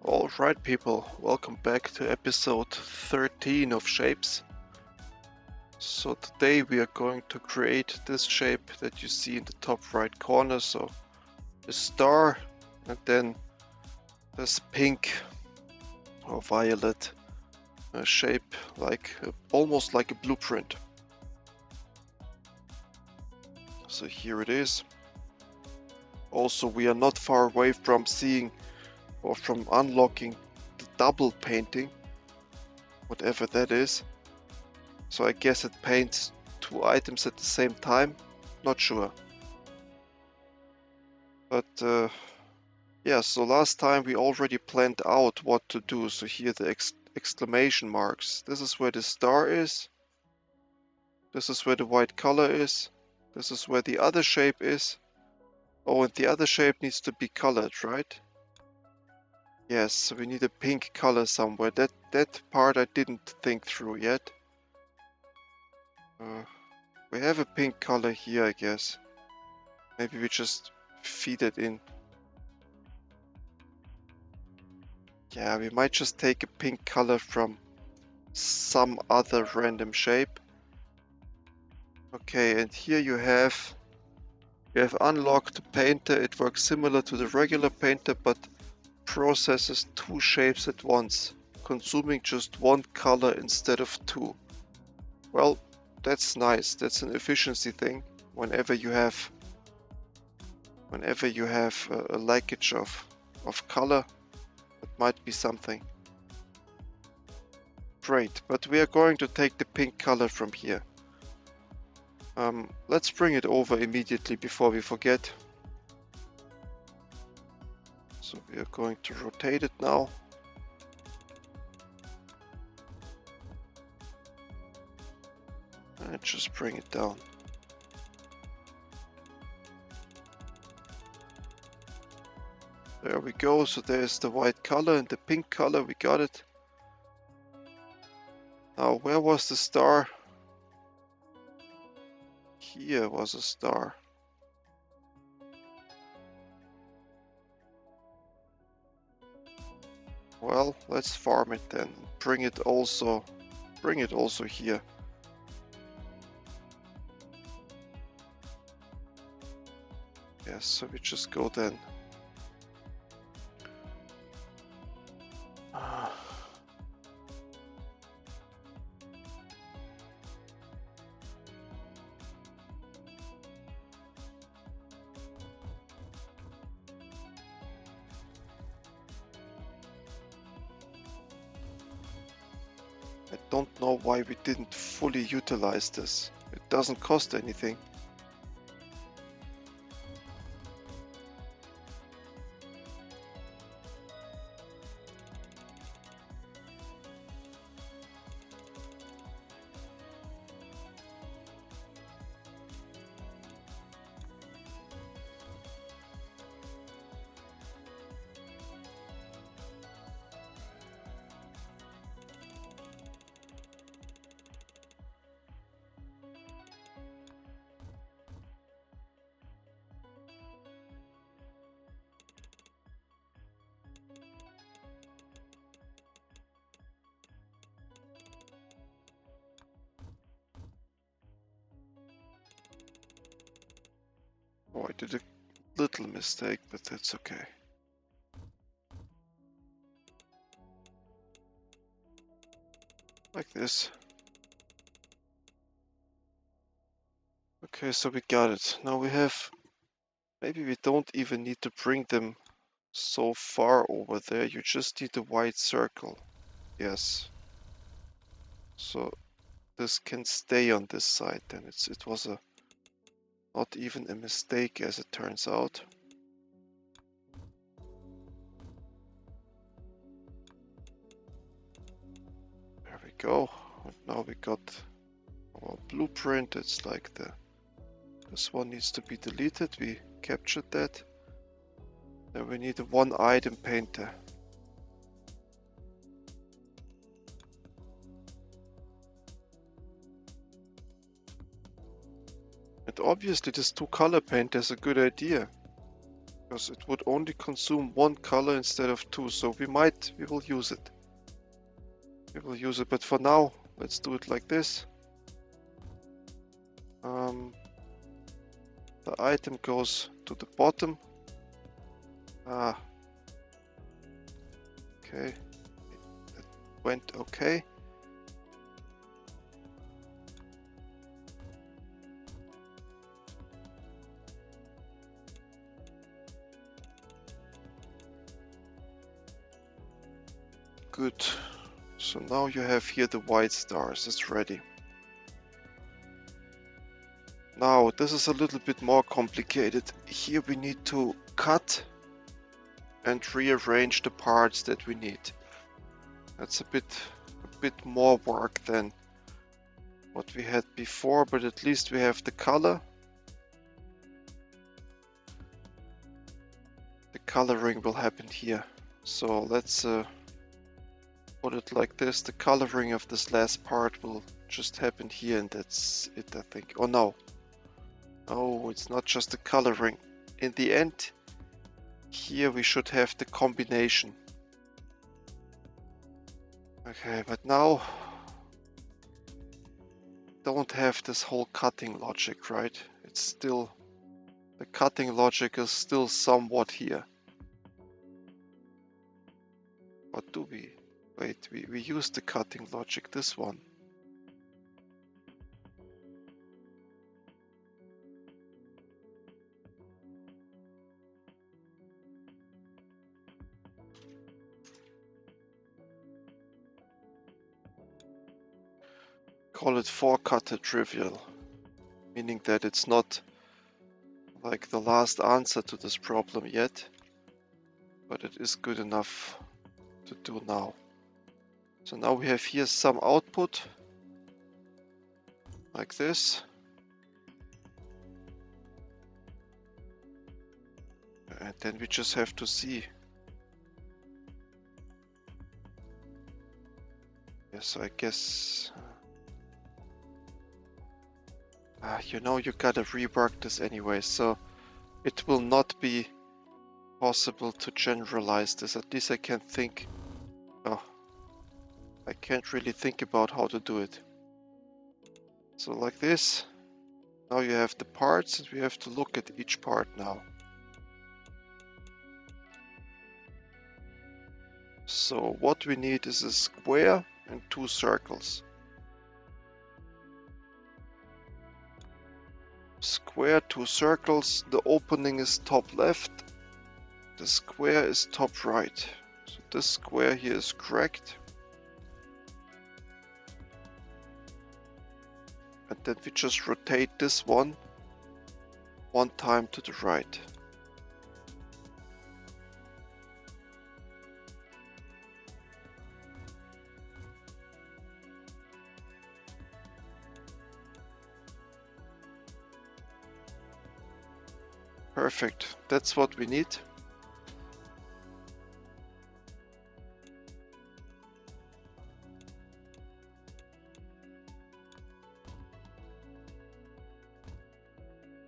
Alright people, welcome back to episode 13 of Shapes. So today we are going to create this shape that you see in the top right corner. So a star and then this pink or violet shape, like almost like a blueprint. So here it is. Also, we are not far away from seeing or from unlocking the double painting, whatever that is. So I guess it paints two items at the same time, not sure. But yeah, so last time we already planned out what to do. So here the exclamation marks. This is where the star is. This is where the white color is. This is where the other shape is. Oh, and the other shape needs to be colored, right? Yes, so we need a pink color somewhere. That part I didn't think through yet. We have a pink color here, I guess. Maybe we just feed it in. Yeah, we might just take a pink color from some other random shape. Okay, and here you have unlocked the painter. It works similar to the regular painter, but processes two shapes at once, consuming just one color instead of two. Well, that's nice. That's an efficiency thing. Whenever you have a lackage of color, it might be something. Great, but we are going to take the pink color from here. Let's bring it over immediately before we forget. So we are going to rotate it now. And just bring it down. There we go, so there's the white color and the pink color, we got it. Now, where was the star? Here was a star. Well, let's farm it then. Bring it also here. Yes, so we just go then. I don't know why we didn't fully utilize this. It doesn't cost anything. Oh, I did a little mistake, but that's okay. Like this. Okay, so we got it. Now we have... Maybe we don't even need to bring them so far over there. You just need a white circle. Yes. So this can stay on this side then. It was not even a mistake as it turns out. There we go. And now we got our blueprint. It's like this one needs to be deleted. We captured that. Then we need a one item painter. And obviously this two color painter is a good idea. Because it would only consume one color instead of two, so we will use it. We will use it, but for now, let's do it like this. The item goes to the bottom. Ah, okay. That went okay. Good. So now you have here the white stars. It's ready. Now, this is a little bit more complicated. Here we need to cut and rearrange the parts that we need. That's a bit more work than what we had before, but at least we have the color. The coloring will happen here. So let's put it like this. The coloring of this last part will just happen here, and that's it, I think. Oh no. Oh, it's not just the coloring. In the end, here we should have the combination. Okay, but now don't have this whole cutting logic, right? It's still, the cutting logic is still somewhat here. What do we? Wait, we use the cutting logic, this one. Call it four-cutter trivial, meaning that it's not like the last answer to this problem yet, but it is good enough to do now. So now we have here some output, like this. And then we just have to see. Yes, I guess... you know, you gotta rework this anyway, so it will not be possible to generalize this. At least I can't think... Oh, I can't really think about how to do it. So like this. Now you have the parts, and we have to look at each part now. So what we need is a square and two circles. Square, two circles, the opening is top left, the square is top right. So this square here is correct. And then we just rotate this one time to the right. Perfect, that's what we need.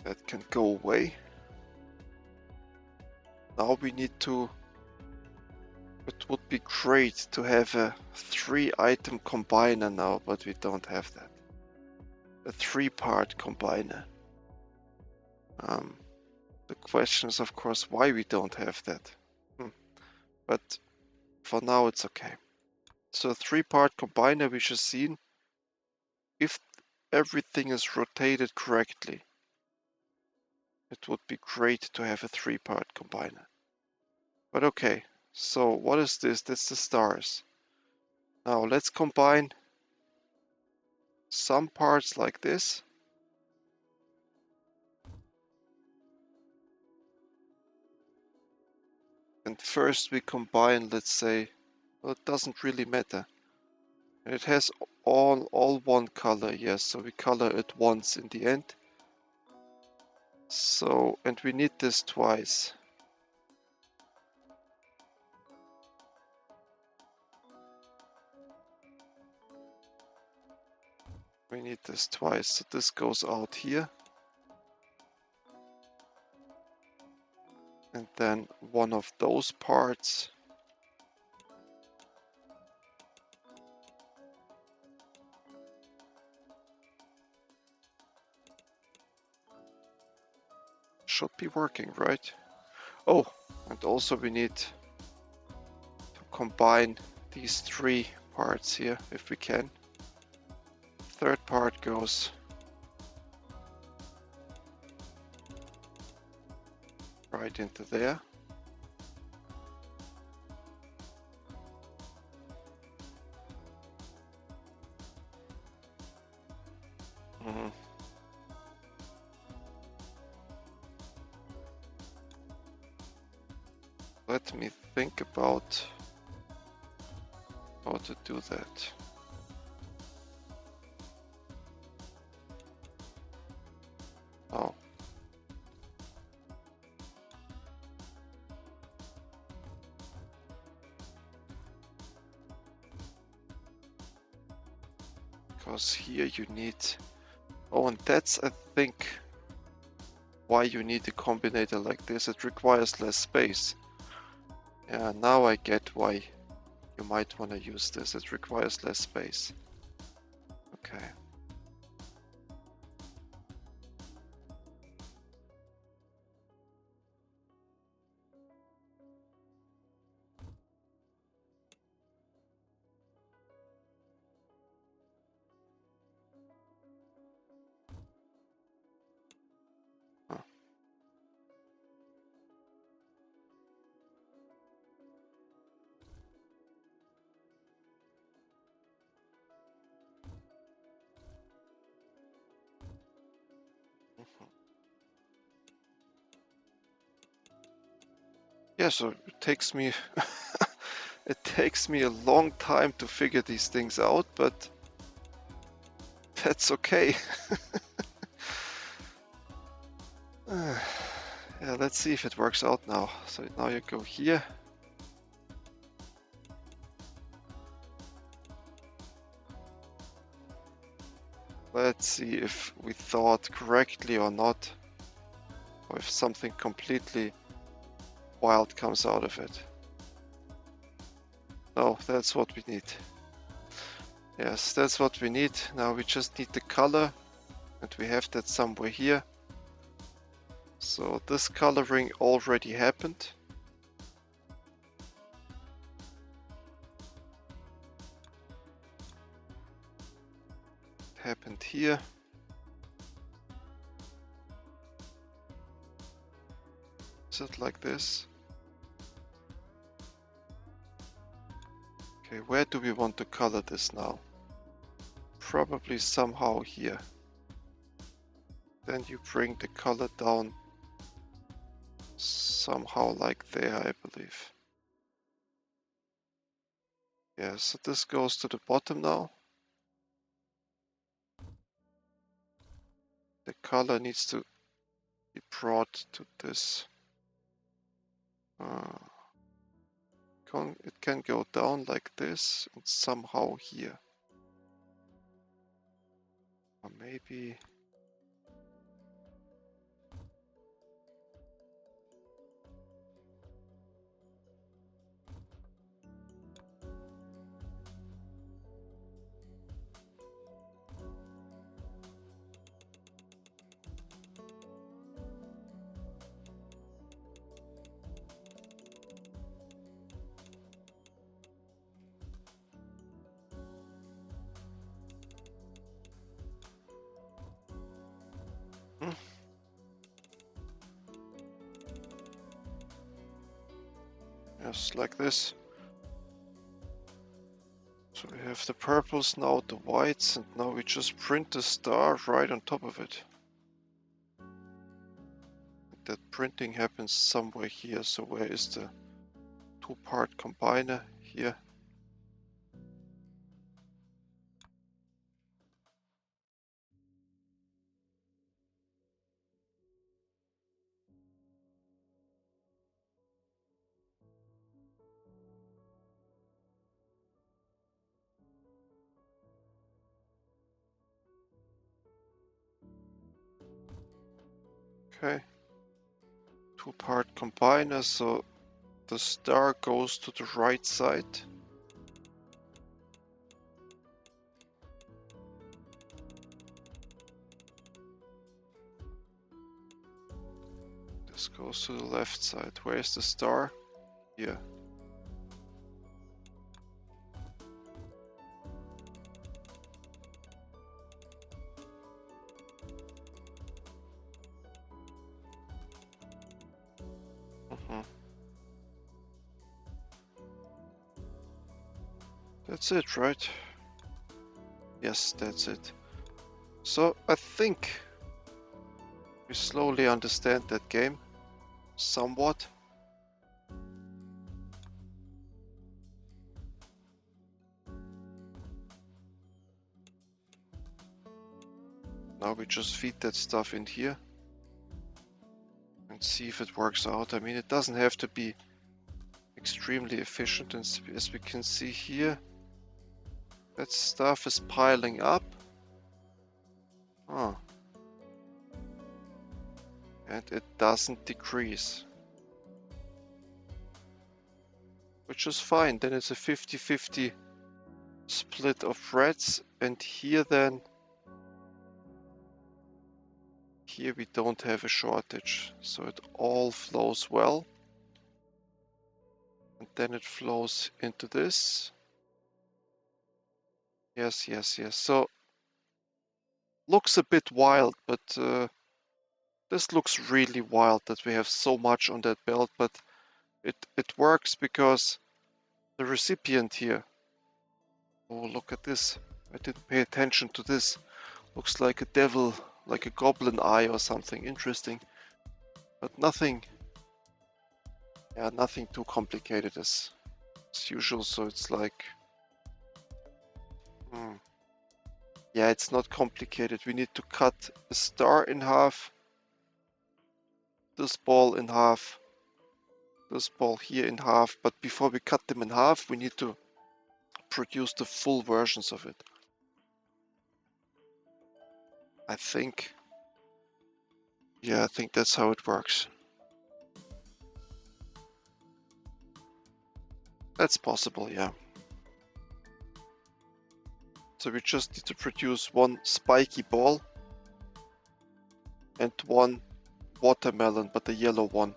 That can go away. Now we need to... It would be great to have a 3-item combiner now, but we don't have that. A 3-part combiner. The question is, of course, why we don't have that. But for now, it's okay. So a 3-part combiner, we just seen, if everything is rotated correctly, it would be great to have a 3-part combiner. But okay, so what is this? That's the stars. Now let's combine some parts like this. And first we combine, let's say, well, it doesn't really matter. And it has all one color, yes, so we color it once in the end. So, and we need this twice. We need this twice, so this goes out here. And then one of those parts. Should be working, right? Oh, and also we need to combine these three parts here if we can. Third part goes right into there. Mhm. Let me think about how to do that. Oh, because here you need... Oh, and that's, I think, why you need a combinator like this. It requires less space. Yeah, now I get why you might want to use this. It requires less space. Okay. Huh. Mhm. Yeah, so it takes me it takes me a long time to figure these things out, but that's okay. Yeah, let's see if it works out now. So now you go here. Let's see if we thought correctly or not, or if something completely wild comes out of it. No, that's what we need. Yes, that's what we need. Now we just need the color, and we have that somewhere here. So this coloring already happened. It happened here. Is it like this? Okay, where do we want to color this now? Probably somehow here. Then you bring the color down somehow like there, I believe. Yeah, so this goes to the bottom now. The color needs to be brought to this. It can go down like this and somehow here. Or maybe... Hmm. Yes, like this. So we have the purples, now the whites, and now we just print the star right on top of it. That printing happens somewhere here, so where is the two-part combiner? Here. Okay. Two-part combiner, so the star goes to the right side. This goes to the left side. Where's the star? Here. That's it, right? Yes, that's it. So I think we slowly understand that game. Somewhat. Now we just feed that stuff in here and see if it works out. I mean, it doesn't have to be extremely efficient, and as we can see here, that stuff is piling up. Oh. And it doesn't decrease. Which is fine, then it's a 50-50 split of reds, and here then, here we don't have a shortage, so it all flows well. And then it flows into this. Yes, yes, yes. So, looks a bit wild, but this looks really wild that we have so much on that belt, but it works because the recipient here. Oh, look at this. I didn't pay attention to this. Looks like a devil, like a goblin eye or something interesting. But nothing, yeah, nothing too complicated as usual, so it's like, yeah, it's not complicated. We need to cut a star in half, this ball in half, this ball here in half, but before we cut them in half, we need to produce the full versions of it. I think. Yeah, I think that's how it works. That's possible, yeah. So we just need to produce one spiky ball and one watermelon, but the yellow one.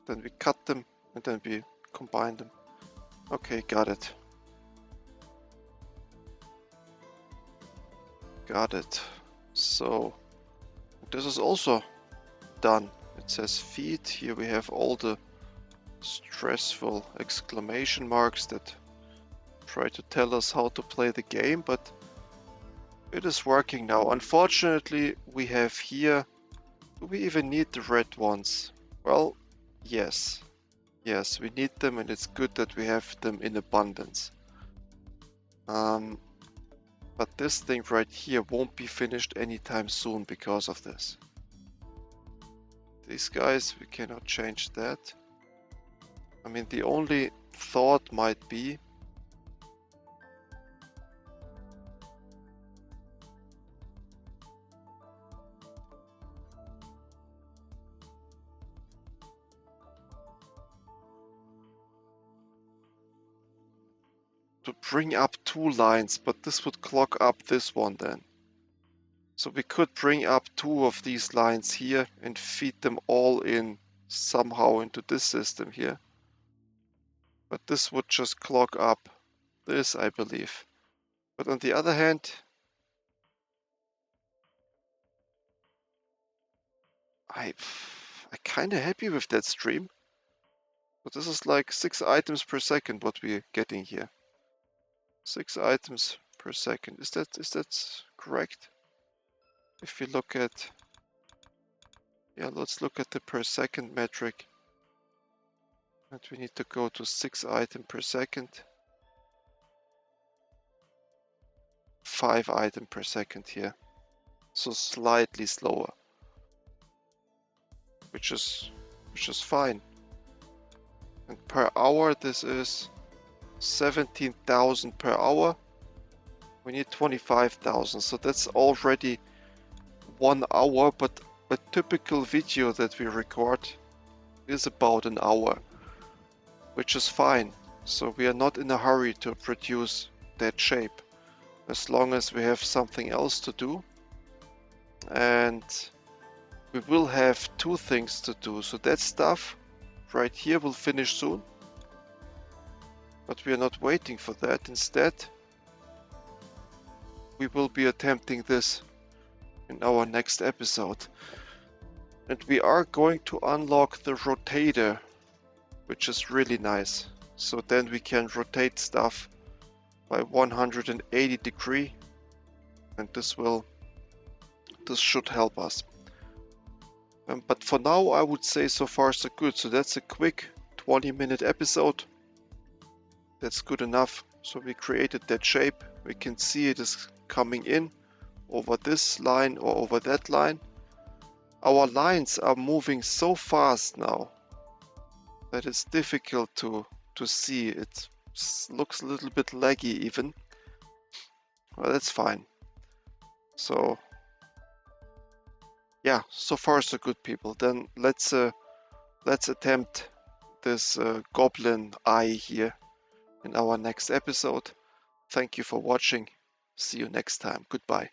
Then we cut them and then we combine them. Okay, got it. Got it. So this is also done. It says feed. Here we have all the stressful exclamation marks that try to tell us how to play the game, but it is working now. Unfortunately, we have here, do we even need the red ones? Well, yes. Yes, we need them, and it's good that we have them in abundance. But this thing right here won't be finished anytime soon because of this. These guys, we cannot change that. I mean, the only thought might be to bring up 2 lines, but this would clog up this one then. So we could bring up 2 of these lines here and feed them all in somehow into this system here. But this would just clog up this, I believe. But on the other hand, I'm kind of happy with that stream. But this is like 6 items per second what we're getting here. 6 items per second. Is that correct? If we look at, yeah, let's look at the per second metric. And we need to go to 6 items per second. 5 items per second here. So slightly slower. Which is fine. And per hour this is 17,000 per hour. We need 25,000, so that's already 1 hour, but a typical video that we record is about an hour, which is fine. So we are not in a hurry to produce that shape, as long as we have something else to do. And we will have two things to do. So that stuff right here will finish soon, but we are not waiting for that. Instead, we will be attempting this in our next episode. And we are going to unlock the rotator, which is really nice. So then we can rotate stuff by 180 degree, and this should help us. But for now, I would say so far so good. So that's a quick 20-minute episode. That's good enough. So we created that shape. We can see it is coming in over this line or over that line. Our lines are moving so fast now that it's difficult to see. It looks a little bit laggy even. Well, that's fine. So yeah, so far so good, people. Then let's attempt this goblin eye here in our next episode. Thank you for watching. See you next time. Goodbye.